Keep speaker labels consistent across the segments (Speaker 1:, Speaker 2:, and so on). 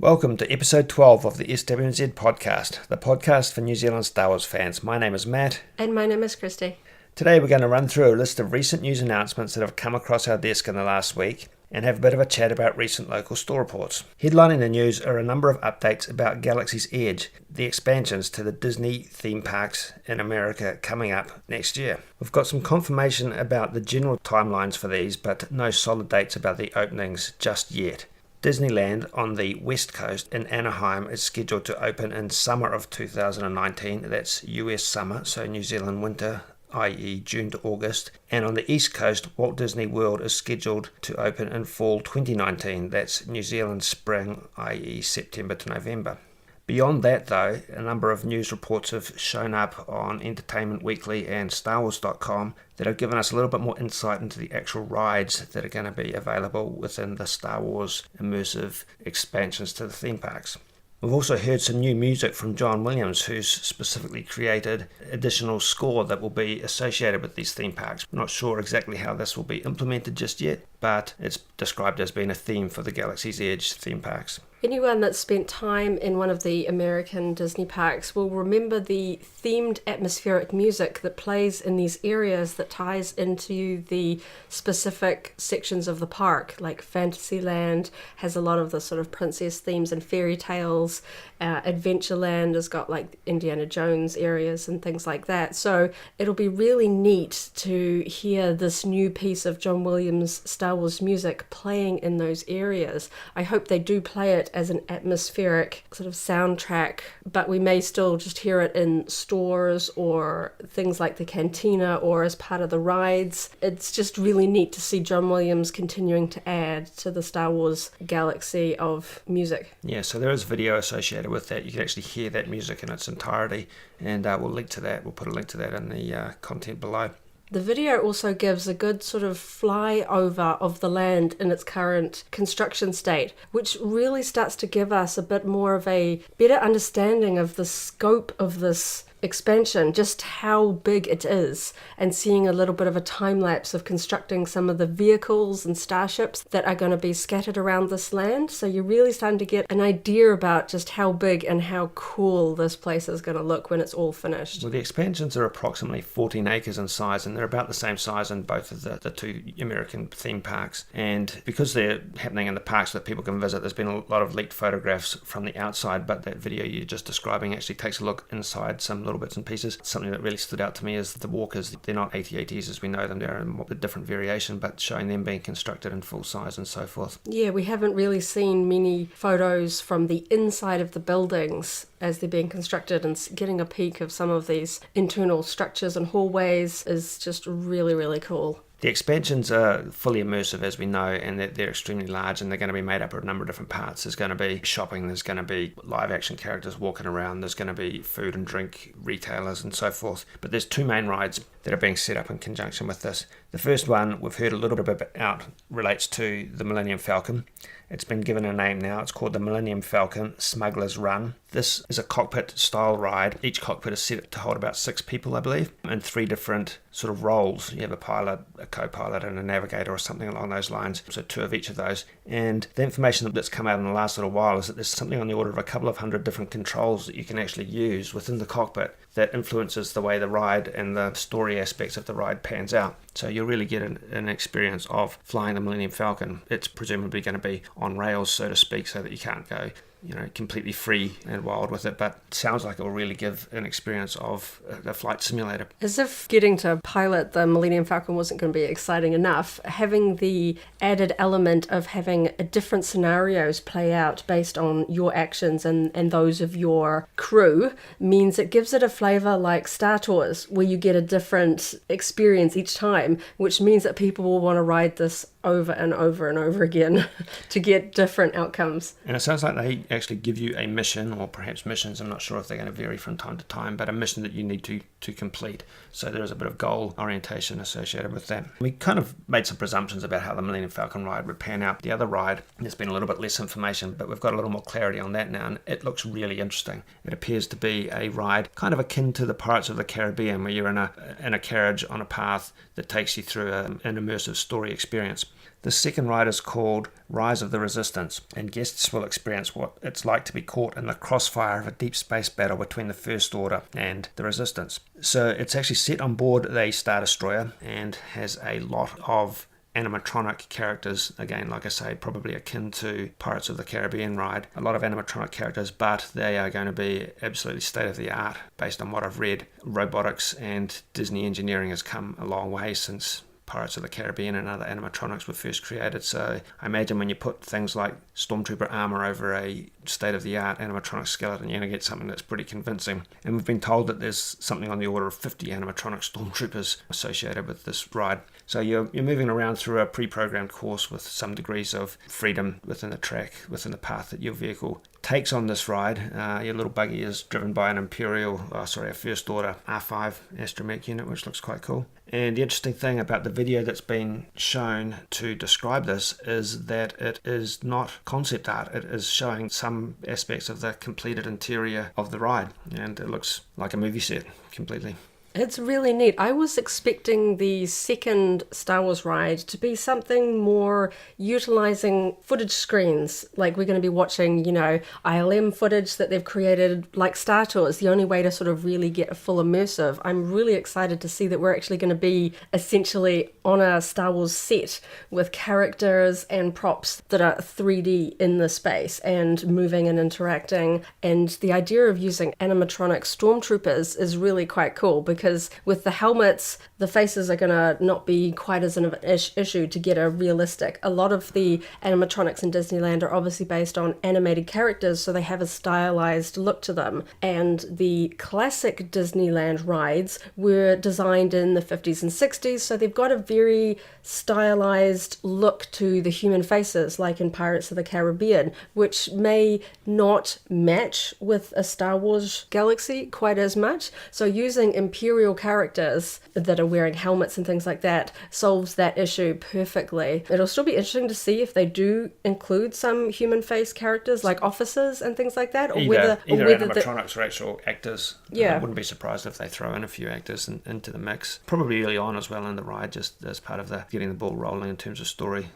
Speaker 1: Welcome to episode 12 of the SWNZ Podcast, the podcast for New Zealand Star Wars fans. My name is Matt.
Speaker 2: And my name is Christy.
Speaker 1: Today we're going to run through a list of recent news announcements that have come across our desk in the last week and have a bit of a chat about recent local store reports. Headlining the news are a number of updates about Galaxy's Edge, the expansions to the Disney theme parks in America coming up next year. We've got some confirmation about the general timelines for these, but no solid dates about the openings just yet. Disneyland on the West Coast in Anaheim is scheduled to open in summer of 2019. That's US summer, so New Zealand winter, i.e. June to August. And on the East Coast, Walt Disney World is scheduled to open in fall 2019. That's New Zealand spring, i.e. September to November. Beyond that, though, a number of news reports have shown up on Entertainment Weekly and StarWars.com that have given us a little bit more insight into the actual rides that are going to be available within the Star Wars immersive expansions to the theme parks. We've also heard some new music from John Williams, who's specifically created additional score that will be associated with these theme parks. We're not sure exactly how this will be implemented just yet, but it's described as being a theme for the Galaxy's Edge theme parks.
Speaker 2: Anyone that's spent time in one of the American Disney parks will remember the themed atmospheric music that plays in these areas that ties into the specific sections of the park. Like Fantasyland has a lot of the sort of princess themes and fairy tales. Adventureland has got like Indiana Jones areas and things like that. So it'll be really neat to hear this new piece of John Williams' Star Wars music playing in those areas. I hope they do play it as an atmospheric sort of soundtrack, but we may still just hear it in stores or things like the cantina or as part of the rides. It's just really neat to see John Williams continuing to add to the Star Wars galaxy of music.
Speaker 1: Yeah, so there is video associated with that. You can actually hear that music in its entirety, and we'll link to that. We'll put a link to that in the content below.
Speaker 2: The video also gives a good sort of flyover of the land in its current construction state, which really starts to give us a bit more of a better understanding of the scope of this expansion, just how big it is, and seeing a little bit of a time lapse of constructing some of the vehicles and starships that are going to be scattered around this land. So you're really starting to get an idea about just how big and how cool this place is going to look when it's all finished.
Speaker 1: Well, the expansions are approximately 14 acres in size, and they're about the same size in both of the two American theme parks. And because they're happening in the parks that people can visit, there's been a lot of leaked photographs from the outside, but that video you're just describing actually takes a look inside some little bits and pieces. Something that really stood out to me is the walkers. They're not AT-ATs as we know them, they're a different variation, but showing them being constructed in full size and so forth.
Speaker 2: Yeah, we haven't really seen many photos from the inside of the buildings as they're being constructed, and getting a peek of some of these internal structures and hallways is just really, really cool.
Speaker 1: The expansions are fully immersive, as we know, and they're extremely large, and they're going to be made up of a number of different parts. There's going to be shopping, there's going to be live action characters walking around, there's going to be food and drink retailers and so forth. But there's two main rides that are being set up in conjunction with this. The first one we've heard a little bit about relates to the Millennium Falcon. It's been given a name now. It's called the Millennium Falcon Smuggler's Run. This is a cockpit-style ride. Each cockpit is set to hold about 6 people, I believe, in 3 different sort of roles. You have a pilot, a co-pilot, and a navigator or something along those lines. So 2 of each of those. And the information that's come out in the last little while is that there's something on the order of a couple of hundred different controls that you can actually use within the cockpit that influences the way the ride and the story aspects of the ride pans out. So you'll really get an experience of flying the Millennium Falcon. It's presumably going to be on rails, so to speak, so that you can't go completely free and wild with it, but it sounds like it will really give an experience of a flight simulator.
Speaker 2: As if getting to pilot the Millennium Falcon wasn't going to be exciting enough, having the added element of having different scenarios play out based on your actions and those of your crew means it gives it a flavour like Star Tours, where you get a different experience each time, which means that people will want to ride this over and over and over again to get different outcomes.
Speaker 1: And it sounds like they actually give you a mission, or perhaps missions, I'm not sure if they're going to vary from time to time, but a mission that you need to complete. So there is a bit of goal orientation associated with that. We kind of made some presumptions about how the Millennium Falcon ride would pan out. The other ride, there's been a little bit less information, but we've got a little more clarity on that now, and it looks really interesting. It appears to be a ride kind of akin to the Pirates of the Caribbean, where you're in a carriage on a path that takes you through an immersive story experience. The second ride is called Rise of the Resistance, and guests will experience what it's like to be caught in the crossfire of a deep space battle between the First Order and the Resistance. So it's actually set on board a Star Destroyer and has a lot of animatronic characters, again, like I say, probably akin to Pirates of the Caribbean ride. A lot of animatronic characters, but they are going to be absolutely state-of-the-art based on what I've read. Robotics and Disney engineering has come a long way since Pirates of the Caribbean and other animatronics were first created. So I imagine when you put things like Stormtrooper armor over a state-of-the-art animatronic skeleton, you're going to get something that's pretty convincing. And we've been told that there's something on the order of 50 animatronic Stormtroopers associated with this ride. So you're moving around through a pre-programmed course with some degrees of freedom within the track, within the path that your vehicle takes on this ride. Your little buggy is driven by a First Order R5 astromech unit, which looks quite cool. And the interesting thing about the video that's been shown to describe this is that it is not concept art. It is showing some aspects of the completed interior of the ride, and it looks like a movie set completely.
Speaker 2: It's really neat. I was expecting the second Star Wars ride to be something more utilizing footage screens. Like we're going to be watching, ILM footage that they've created, like Star Tours, the only way to sort of really get a full immersive. I'm really excited to see that we're actually going to be essentially on a Star Wars set with characters and props that are 3D in the space and moving and interacting. And the idea of using animatronic stormtroopers is really quite cool, because with the helmets, the faces are going to not be quite as an issue to get a realistic. A lot of the animatronics in Disneyland are obviously based on animated characters, so they have a stylized look to them. And the classic Disneyland rides were designed in the 50s and 60s, so they've got a very stylized look to the human faces, like in Pirates of the Caribbean, which may not match with a Star Wars galaxy quite as much. So using Imperial characters that are wearing helmets and things like that solves that issue perfectly. It'll still be interesting to see if they do include some human face characters like officers and things like that, or
Speaker 1: either
Speaker 2: whether
Speaker 1: animatronics or actual actors.
Speaker 2: Yeah.
Speaker 1: I wouldn't be surprised if they throw in a few actors into the mix, probably early on as well in the ride, just as part of the getting the ball rolling in terms of story.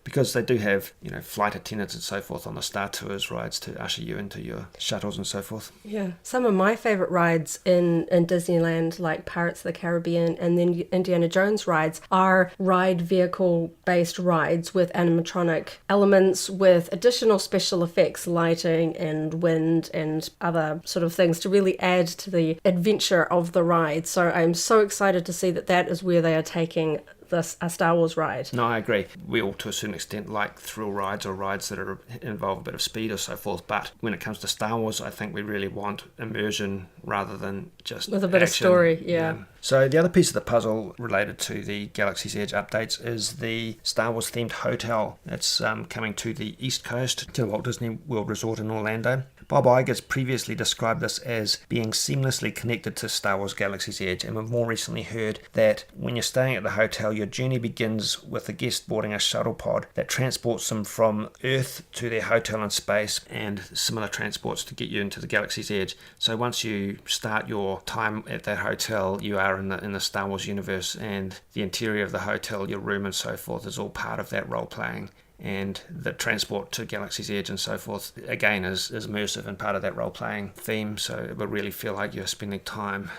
Speaker 1: Because they do have, flight attendants and so forth on the Star Tours rides to usher you into your shuttles and so forth.
Speaker 2: Yeah. Some of my favourite rides in Disneyland, like Pirates of the Caribbean and then Indiana Jones rides, are ride vehicle-based rides with animatronic elements, with additional special effects, lighting and wind and other sort of things to really add to the adventure of the ride. So I'm so excited to see that is where they are taking a Star Wars ride.
Speaker 1: No, I agree. We all, to a certain extent, like thrill rides or rides that involve a bit of speed or so forth. But when it comes to Star Wars, I think we really want immersion rather than just
Speaker 2: with a bit
Speaker 1: action.
Speaker 2: of story, yeah.
Speaker 1: So the other piece of the puzzle related to the Galaxy's Edge updates is the Star Wars themed hotel. It's coming to the East Coast, to Walt Disney World Resort in Orlando. Bob Iger's previously described this as being seamlessly connected to Star Wars Galaxy's Edge, and we've more recently heard that when you're staying at the hotel, your journey begins with the guest boarding a shuttle pod that transports them from Earth to their hotel in space, and similar transports to get you into the Galaxy's Edge. So once you start your time at that hotel, you are in the Star Wars universe, and the interior of the hotel, your room and so forth, is all part of that role-playing. And the transport to Galaxy's Edge and so forth, again, is immersive and part of that role-playing theme, so it will really feel like you're spending time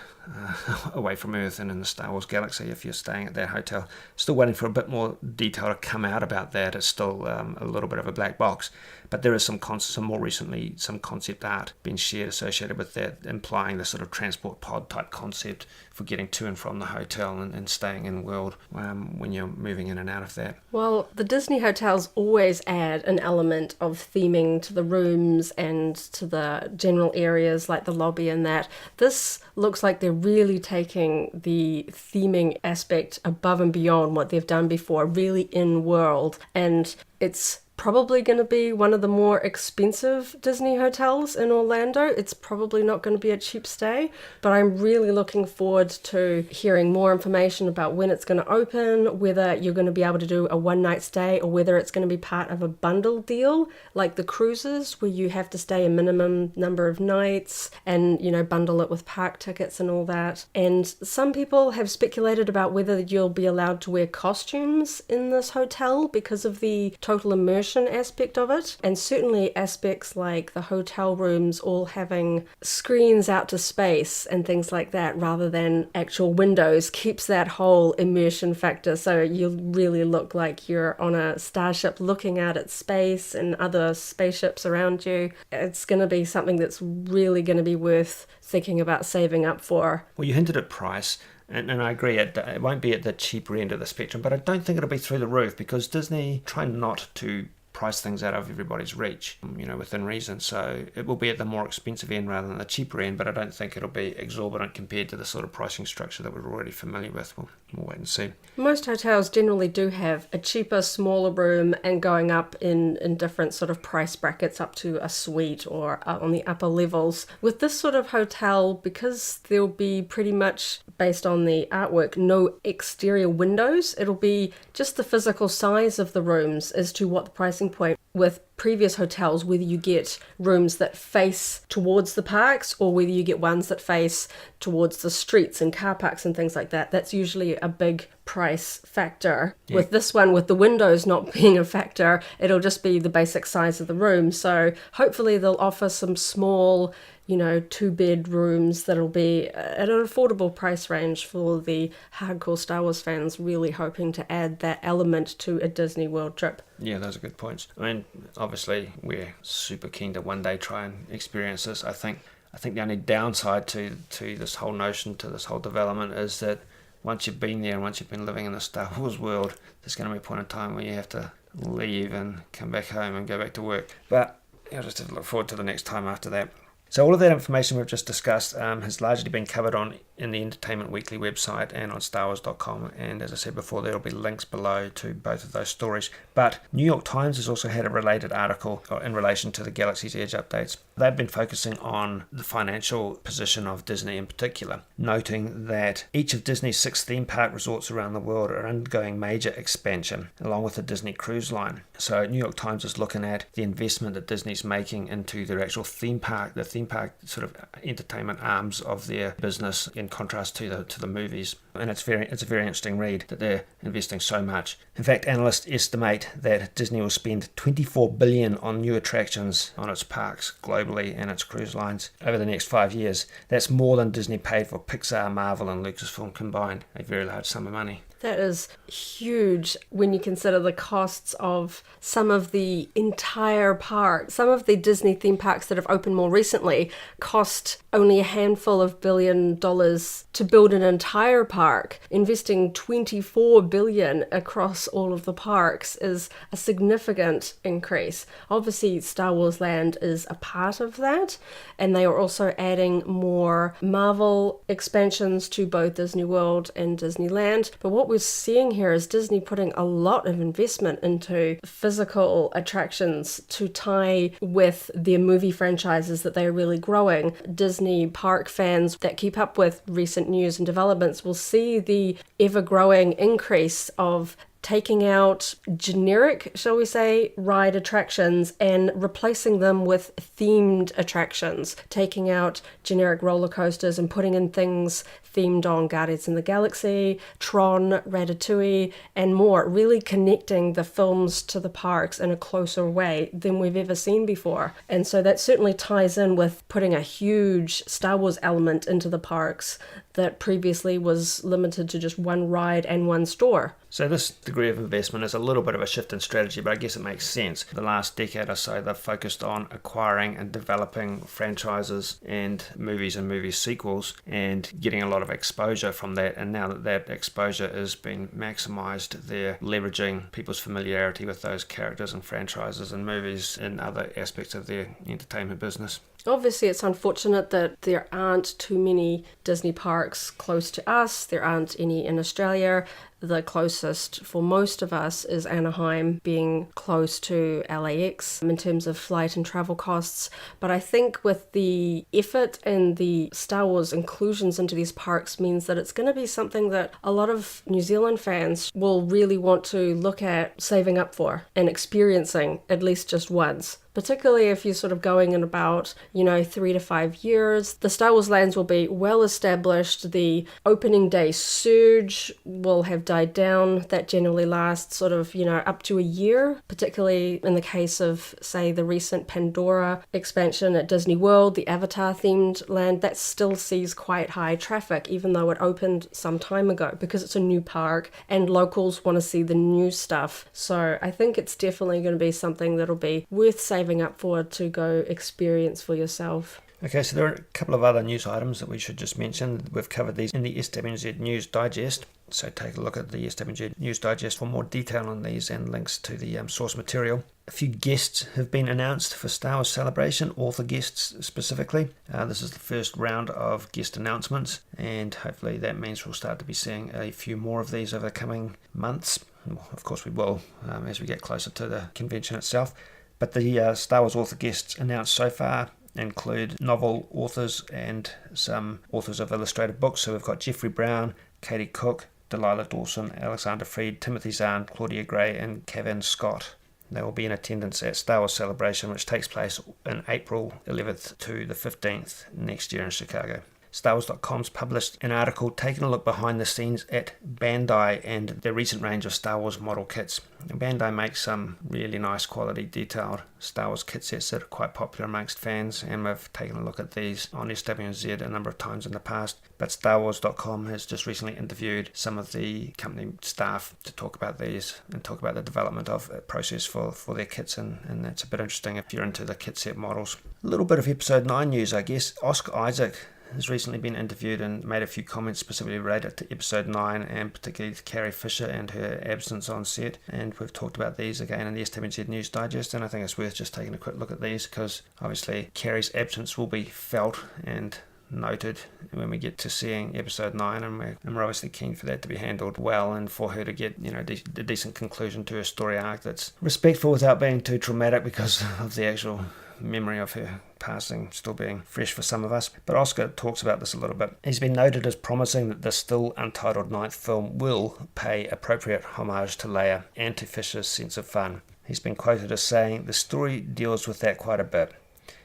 Speaker 1: away from Earth and in the Star Wars galaxy if you're staying at that hotel. Still waiting for a bit more detail to come out about that. It's still a little bit of a black box, but there is some more recently some concept art being shared associated with that, implying the sort of transport pod type concept for getting to and from the hotel and staying in world when you're moving in and out of that.
Speaker 2: Well, the Disney hotels always add an element of theming to the rooms and to the general areas like the lobby and that. This looks like they're really taking the theming aspect above and beyond what they've done before, really in world, and it's probably going to be one of the more expensive Disney hotels in Orlando. It's probably not going to be a cheap stay, but I'm really looking forward to hearing more information about when it's going to open, whether you're going to be able to do a one-night stay or whether it's going to be part of a bundle deal like the cruises where you have to stay a minimum number of nights and, bundle it with park tickets and all that. And some people have speculated about whether you'll be allowed to wear costumes in this hotel because of the total immersion aspect of it. And certainly aspects like the hotel rooms all having screens out to space and things like that rather than actual windows keeps that whole immersion factor. So you really look like you're on a starship looking out at space and other spaceships around you. It's going to be something that's really going to be worth thinking about saving up for.
Speaker 1: Well, you hinted at price, and I agree, it won't be at the cheaper end of the spectrum, but I don't think it'll be through the roof because Disney try not to price things out of everybody's reach, within reason. So it will be at the more expensive end rather than the cheaper end, but I don't think it'll be exorbitant compared to the sort of pricing structure that we're already familiar with. We'll wait and see.
Speaker 2: Most hotels generally do have a cheaper, smaller room and going up in different sort of price brackets up to a suite or on the upper levels. With this sort of hotel, because there'll be pretty much, based on the artwork, no exterior windows, it'll be just the physical size of the rooms as to what the pricing point. With previous hotels, whether you get rooms that face towards the parks or whether you get ones that face towards the streets and car parks and things like that, that's usually a big price factor. Yeah. With this one, with the windows not being a factor, it'll just be the basic size of the room. So hopefully they'll offer some small, 2-bed rooms that'll be at an affordable price range for the hardcore Star Wars fans really hoping to add that element to a Disney World trip.
Speaker 1: Yeah, those are good points. I mean, obviously we're super keen to one day try and experience this. I think the only downside to this whole notion, to this whole development, is that once you've been there and once you've been living in the Star Wars world, there's going to be a point in time where you have to leave and come back home and go back to work. But I'll just have to look forward to the next time after that. So all of that information we've just discussed has largely been covered in the Entertainment Weekly website and on StarWars.com. And as I said before, there will be links below to both of those stories. But New York Times has also had a related article in relation to the Galaxy's Edge updates. They've been focusing on the financial position of Disney in particular, noting that each of Disney's 6 theme park resorts around the world are undergoing major expansion, along with the Disney Cruise Line. So New York Times is looking at the investment that Disney's making into their actual theme park, the theme park sort of entertainment arms of their business, in contrast to the movies. And it's a very interesting read that they're investing so much. In fact, analysts estimate that Disney will spend $24 billion on new attractions on its parks globally and its cruise lines over the next 5 years. That's more than Disney paid for Pixar, Marvel and Lucasfilm combined. A very large sum of money.
Speaker 2: That is huge when you consider the costs of some of the entire park. Some of the Disney theme parks that have opened more recently cost only a handful of $1 billion to build an entire park. Investing $24 billion across all of the parks is a significant increase. Obviously, Star Wars Land is a part of that, and they are also adding more Marvel expansions to both Disney World and Disneyland. But what we're seeing here is Disney putting a lot of investment into physical attractions to tie with their movie franchises that they are really growing. Disney park fans that keep up with recent news and developments will see the ever-growing increase of taking out generic, shall we say, ride attractions and replacing them with themed attractions, taking out generic roller coasters and putting in things themed on Guardians of the Galaxy, Tron, Ratatouille, and more, really connecting the films to the parks in a closer way than we've ever seen before. And so that certainly ties in with putting a huge Star Wars element into the parks that previously was limited to just one ride and one store.
Speaker 1: So this degree of investment is a little bit of a shift in strategy, but I guess it makes sense. The last decade or so, they've focused on acquiring and developing franchises and movie sequels and getting a lot of exposure from that. And now that exposure is being maximized, they're leveraging people's familiarity with those characters and franchises and movies in other aspects of their entertainment business.
Speaker 2: Obviously, it's unfortunate that there aren't too many Disney parks close to us. There aren't any in Australia. the closest for most of us is Anaheim, being close to LAX in terms of flight and travel costs. But I think with the effort and the Star Wars inclusions into these parks means that it's going to be something that a lot of New Zealand fans will really want to look at saving up for and experiencing at least just once. Particularly if you're sort of going in about, 3 to 5 years. The Star Wars lands will be well established. The opening day surge will have died down. That generally lasts sort of, up to a year, particularly in the case of, say, the recent Pandora expansion at Disney World, the Avatar themed land. That still sees quite high traffic, even though it opened some time ago, because it's a new park and locals want to see the new stuff. So I think it's definitely going to be something that'll be worth saving up for to go experience for yourself.
Speaker 1: Okay, so there are a couple of other news items that we should just mention. We've covered these in the SWNZ News Digest, so take a look at the SWNZ News Digest for more detail on these and links to the source material. A few guests have been announced for Star Wars Celebration, author guests specifically. This is the first round of guest announcements, and hopefully that means we'll start to be seeing a few more of these over the coming months. Well, of course we will as we get closer to the convention itself. But the Star Wars author guests announced so far include novel authors and some authors of illustrated books. So we've got Jeffrey Brown, Katie Cook, Delilah Dawson, Alexander Freed, Timothy Zahn, Claudia Gray and Kevin Scott. They will be in attendance at Star Wars Celebration, which takes place in April 11th to the 15th next year in Chicago. StarWars.com's published an article taking a look behind the scenes at Bandai and their recent range of Star Wars model kits. Bandai makes some really nice quality detailed Star Wars kit sets that are quite popular amongst fans, and we've taken a look at these on SWNZ a number of times in the past. But StarWars.com has just recently interviewed some of the company staff to talk about these and talk about the development of a process for their kits, and that's a bit interesting if you're into the kit set models. A little bit of Episode 9 news, I guess. Oscar Isaac has recently been interviewed and made a few comments specifically related to Episode 9 and particularly to Carrie Fisher and her absence on set. And we've talked about these again in the SWNZ News Digest, and I think it's worth just taking a quick look at these because obviously Carrie's absence will be felt and noted when we get to seeing Episode 9, and we're obviously keen for that to be handled well and for her to get a decent conclusion to her story arc that's respectful without being too traumatic because of the actual memory of her passing still being fresh for some of us. But Oscar talks about this a little bit. He's been noted as promising that the still untitled ninth film will pay appropriate homage to Leia and to Fisher's sense of fun. He's been quoted as saying, "The story deals with that quite a bit."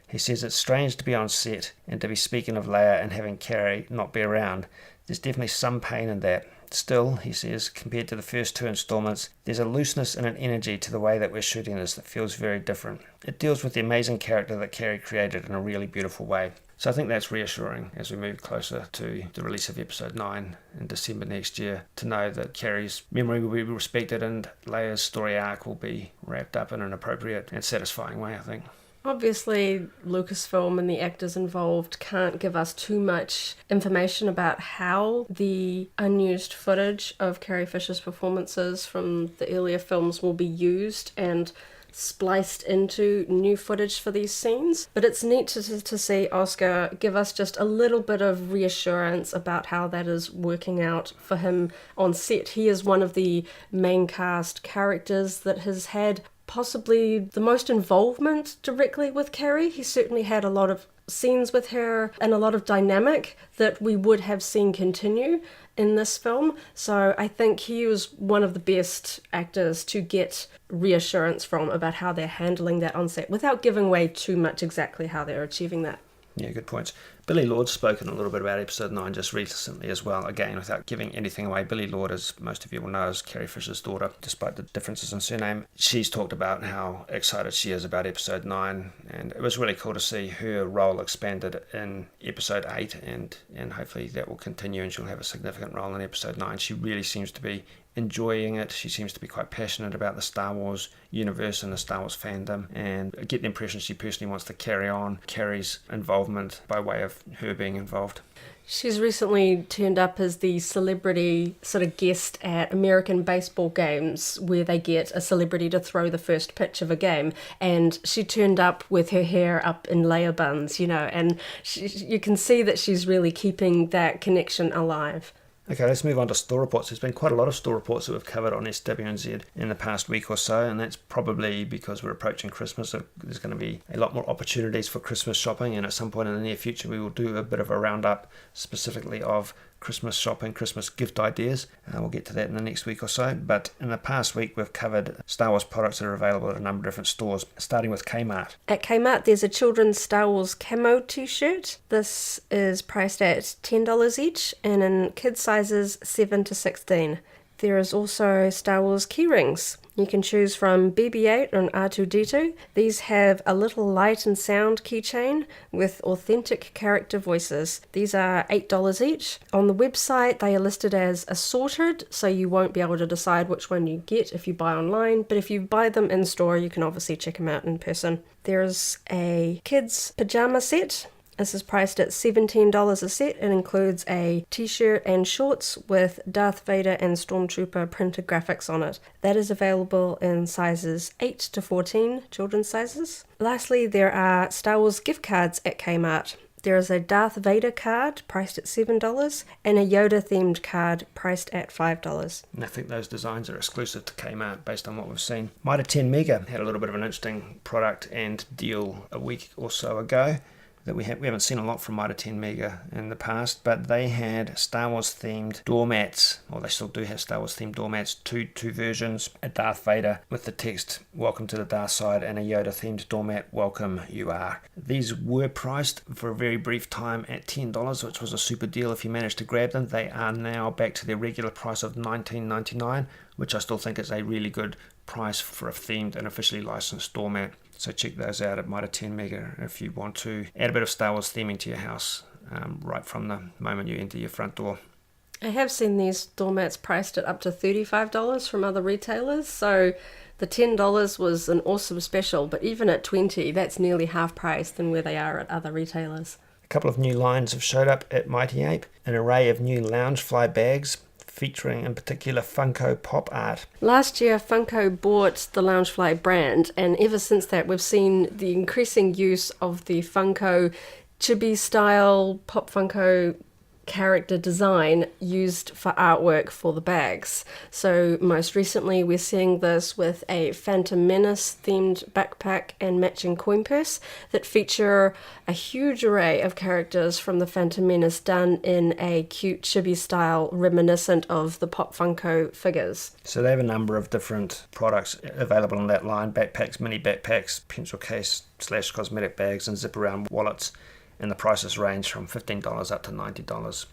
Speaker 1: He says it's strange to be on set and to be speaking of Leia and having Carrie not be around. There's definitely some pain in that. Still, he says, compared to the first two installments, there's a looseness and an energy to the way that we're shooting this that feels very different. It deals with the amazing character that Carrie created in a really beautiful way. So I think that's reassuring as we move closer to the release of Episode 9 in December next year, to know that Carrie's memory will be respected and Leia's story arc will be wrapped up in an appropriate and satisfying way, I think.
Speaker 2: Obviously, Lucasfilm and the actors involved can't give us too much information about how the unused footage of Carrie Fisher's performances from the earlier films will be used and spliced into new footage for these scenes. But it's neat to see Oscar give us just a little bit of reassurance about how that is working out for him on set. He is one of the main cast characters that has had possibly the most involvement directly with Carrie. He certainly had a lot of scenes with her and a lot of dynamic that we would have seen continue in this film. So I think he was one of the best actors to get reassurance from about how they're handling that on set without giving away too much exactly how they're achieving that.
Speaker 1: Yeah, good points. Billy Lord's spoken a little bit about Episode 9 just recently as well. Again, without giving anything away, Billy Lord, as most of you will know, is Carrie Fisher's daughter, despite the differences in surname. She's talked about how excited she is about Episode 9, and it was really cool to see her role expanded in Episode 8, and hopefully that will continue and she'll have a significant role in Episode 9. She really seems to be enjoying it. She seems to be quite passionate about the Star Wars universe and the Star Wars fandom, and I get the impression she personally wants to carry on Carrie's involvement by way of her being involved.
Speaker 2: She's recently turned up as the celebrity sort of guest at American baseball games where they get a celebrity to throw the first pitch of a game, and she turned up with her hair up in Leia buns, and you can see that she's really keeping that connection alive.
Speaker 1: Okay, let's move on to store reports. There's been quite a lot of store reports that we've covered on SWNZ in the past week or so, and that's probably because we're approaching Christmas. So there's going to be a lot more opportunities for Christmas shopping, and at some point in the near future we will do a bit of a roundup specifically of Christmas shopping, Christmas gift ideas. We'll get to that in the next week or so. But in the past week, we've covered Star Wars products that are available at a number of different stores, starting with Kmart.
Speaker 2: At Kmart, there's a children's Star Wars camo t-shirt. This is priced at $10 each, and in kids sizes 7 to 16. There is also Star Wars keyrings. You can choose from BB-8 and R2-D2. These have a little light and sound keychain with authentic character voices. These are $8 each. On the website, they are listed as assorted, so you won't be able to decide which one you get if you buy online, but if you buy them in store, you can obviously check them out in person. There's a kids' pajama set. This is priced at $17 a set. It includes a t-shirt and shorts with Darth Vader and Stormtrooper printed graphics on it. That is available in sizes 8 to 14, children's sizes. Lastly, there are Star Wars gift cards at Kmart. There is a Darth Vader card priced at $7 and a Yoda-themed card priced at $5.
Speaker 1: And I think those designs are exclusive to Kmart based on what we've seen. Mitre 10 Mega had a little bit of an interesting product and deal a week or so ago that we haven't seen a lot from Mitre 10 Mega in the past, but they had Star Wars themed doormats, or they still do have Star Wars themed doormats, two versions, a Darth Vader with the text "Welcome to the Dark Side" and a Yoda themed doormat, "Welcome you are." These were priced for a very brief time at $10, which was a super deal if you managed to grab them. They are now back to their regular price of $19.99, which I still think is a really good price for a themed and officially licensed doormat. So check those out at Mitre 10 Mega if you want to add a bit of Star Wars theming to your house right from the moment you enter your front door.
Speaker 2: I have seen these doormats priced at up to $35 from other retailers, so the $10 was an awesome special, but even at $20, that's nearly half price than where they are at other retailers.
Speaker 1: A couple of new lines have showed up at Mighty Ape, an array of new Loungefly bags featuring in particular Funko pop art.
Speaker 2: Last year, Funko bought the Loungefly brand, and ever since that, we've seen the increasing use of the Funko chibi style Pop Funko character design used for artwork for the bags. So most recently we're seeing this with a Phantom Menace themed backpack and matching coin purse that feature a huge array of characters from the Phantom Menace done in a cute chibi style reminiscent of the Pop Funko figures.
Speaker 1: So they have a number of different products available in that line: backpacks, mini backpacks, pencil case / cosmetic bags, and zip around wallets. And the prices range from $15 up to $90.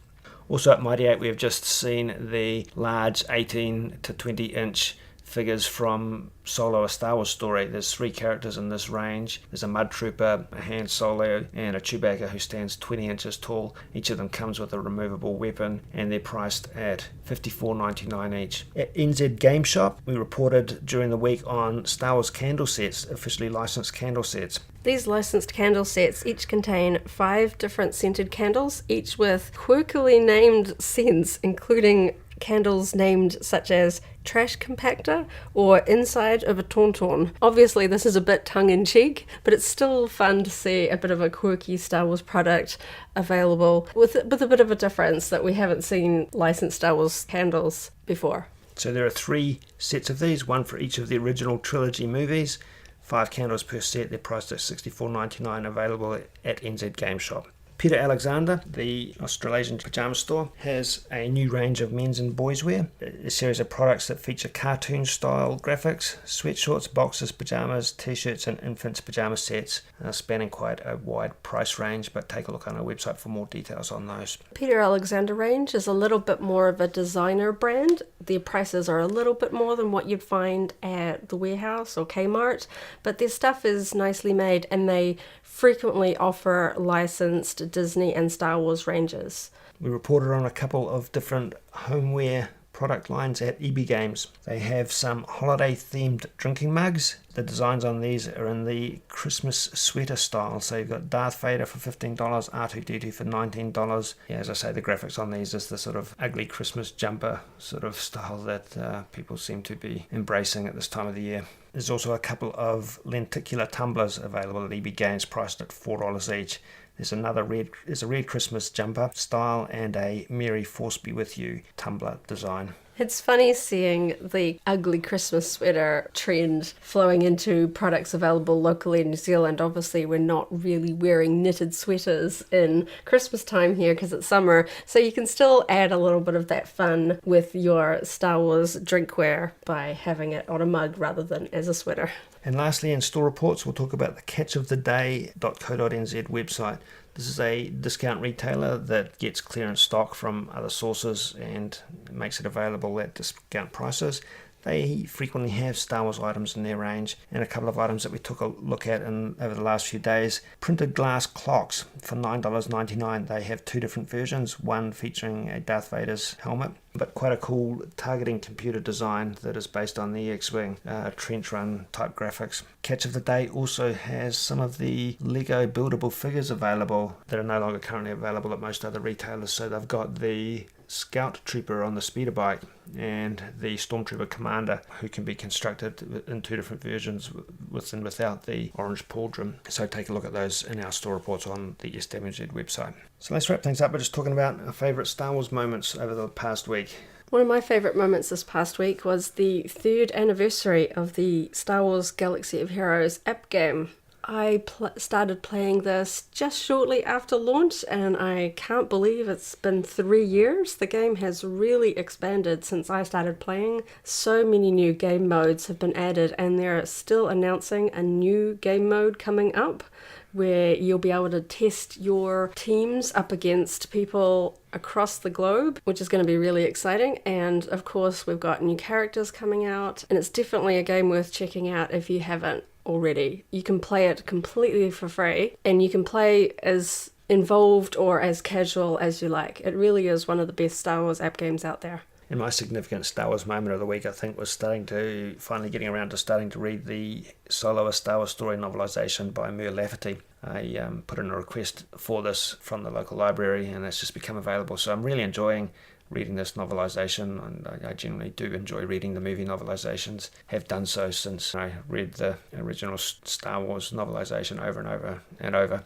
Speaker 1: Also at Mighty 8, we have just seen the large 18 to 20 inch figures from Solo: A Star Wars Story. There's 3 characters in this range. There's a Mud Trooper, a Han Solo, and a Chewbacca who stands 20 inches tall. Each of them comes with a removable weapon, and they're priced at $54.99 each. At NZ Game Shop, we reported during the week on Star Wars candle sets, officially licensed candle sets.
Speaker 2: These licensed candle sets each contain 5 different scented candles, each with quirkily named scents, including candles named such as Trash Compactor or Inside of a Tauntaun. Obviously this is a bit tongue-in-cheek, but it's still fun to see a bit of a quirky Star Wars product available with a bit of a difference that we haven't seen licensed Star Wars candles before.
Speaker 1: So there are 3 sets of these, one for each of the original trilogy movies. 5 candles per set. They're priced at $64.99, available at NZ Game Shop. Peter Alexander, the Australasian pyjama store, has a new range of men's and boys wear. A series of products that feature cartoon-style graphics, sweatshorts, boxers, pyjamas, t-shirts and infants' pyjama sets, spanning quite a wide price range, but take a look on our website for more details on those.
Speaker 2: Peter Alexander range is a little bit more of a designer brand. The prices are a little bit more than what you'd find at the Warehouse or Kmart, but their stuff is nicely made and they frequently offer licensed Disney and Star Wars ranges.
Speaker 1: We reported on a couple of different homeware product lines at EB Games. They have some holiday themed drinking mugs. The designs on these are in the Christmas sweater style. So you've got Darth Vader for $15, R2-D2 for $19. Yeah, as I say, the graphics on these is the sort of ugly Christmas jumper sort of style that people seem to be embracing at this time of the year. There's also a couple of lenticular tumblers available at EB Games priced at $4 each. There's a red Christmas jumper style and a Merry Force Be With You tumbler design.
Speaker 2: It's funny seeing the ugly Christmas sweater trend flowing into products available locally in New Zealand. Obviously, we're not really wearing knitted sweaters in Christmas time here because it's summer, so you can still add a little bit of that fun with your Star Wars drinkware by having it on a mug rather than as a sweater.
Speaker 1: And lastly, in store reports, we'll talk about the catchoftheday.co.nz website. This is a discount retailer that gets clearance stock from other sources and makes it available at discount prices. They frequently have Star Wars items in their range, and a couple of items that we took a look at over the last few days. Printed glass clocks for $9.99. They have two different versions, one featuring a Darth Vader's helmet, but quite a cool targeting computer design that is based on the X-Wing trench run type graphics. Catch of the Day also has some of the Lego buildable figures available that are no longer currently available at most other retailers. So they've got the Scout Trooper on the speeder bike and the Stormtrooper Commander, who can be constructed in two different versions with and without the orange pauldron. So take a look at those in our store reports on the SWNZ website. So let's wrap things up by just talking about our favourite Star Wars moments over the past week.
Speaker 2: One of my favourite moments this past week was the 3rd anniversary of the Star Wars Galaxy of Heroes app game. I started playing this just shortly after launch, and I can't believe it's been 3 years. The game has really expanded since I started playing. So many new game modes have been added, and they're still announcing a new game mode coming up where you'll be able to test your teams up against people across the globe, which is going to be really exciting. And of course, we've got new characters coming out, and it's definitely a game worth checking out if you haven't already. You can play it completely for free, and you can play as involved or as casual as you like. It really is one of the best Star Wars app games out there.
Speaker 1: And my significant Star Wars moment of the week, I think, was finally getting around to read the Solo: A Star Wars Story novelisation by Mur Lafferty. I put in a request for this from the local library, and it's just become available. So I'm really enjoying reading this novelisation, and I genuinely do enjoy reading the movie novelisations. Have done so since I read the original Star Wars novelisation over and over and over.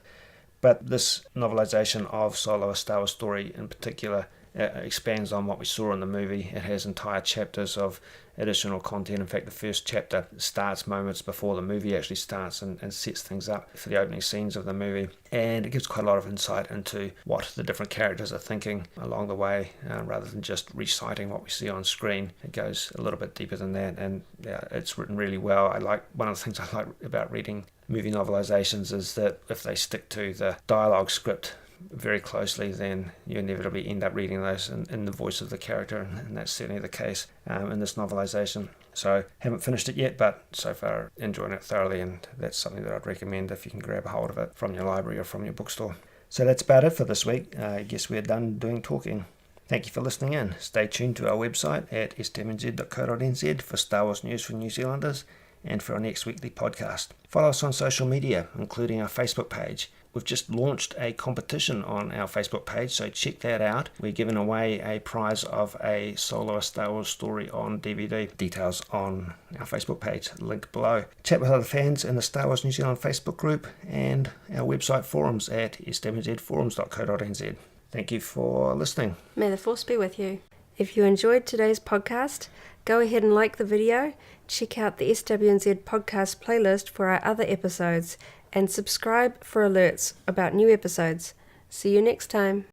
Speaker 1: But this novelisation of Solo: A Star Wars Story in particular expands on what we saw in the movie. It has entire chapters of additional content. In fact, the first chapter starts moments before the movie actually starts and sets things up for the opening scenes of the movie. And it gives quite a lot of insight into what the different characters are thinking along the way, rather than just reciting what we see on screen. It goes a little bit deeper than that, and it's written really well. One of the things I like about reading movie novelizations is that if they stick to the dialogue script very closely, then you inevitably end up reading those in the voice of the character, and that's certainly the case in this novelisation. So haven't finished it yet, but so far enjoying it thoroughly, and that's something that I'd recommend if you can grab a hold of it from your library or from your bookstore. So that's about it for this week. I guess we're done doing talking. Thank you for listening in. Stay tuned to our website at SWNZ.co.nz for Star Wars news for New Zealanders and for our next weekly podcast. Follow us on social media, including our Facebook page. We've just launched a competition on our Facebook page, so check that out. We're giving away a prize of a Solo: A Star Wars Story on DVD. Details on our Facebook page, link below. Chat with other fans in the Star Wars New Zealand Facebook group and our website forums at swnzforums.co.nz. Thank you for listening.
Speaker 2: May the Force be with you. If you enjoyed today's podcast, go ahead and like the video, check out the SWNZ Podcast playlist for our other episodes, and subscribe for alerts about new episodes. See you next time.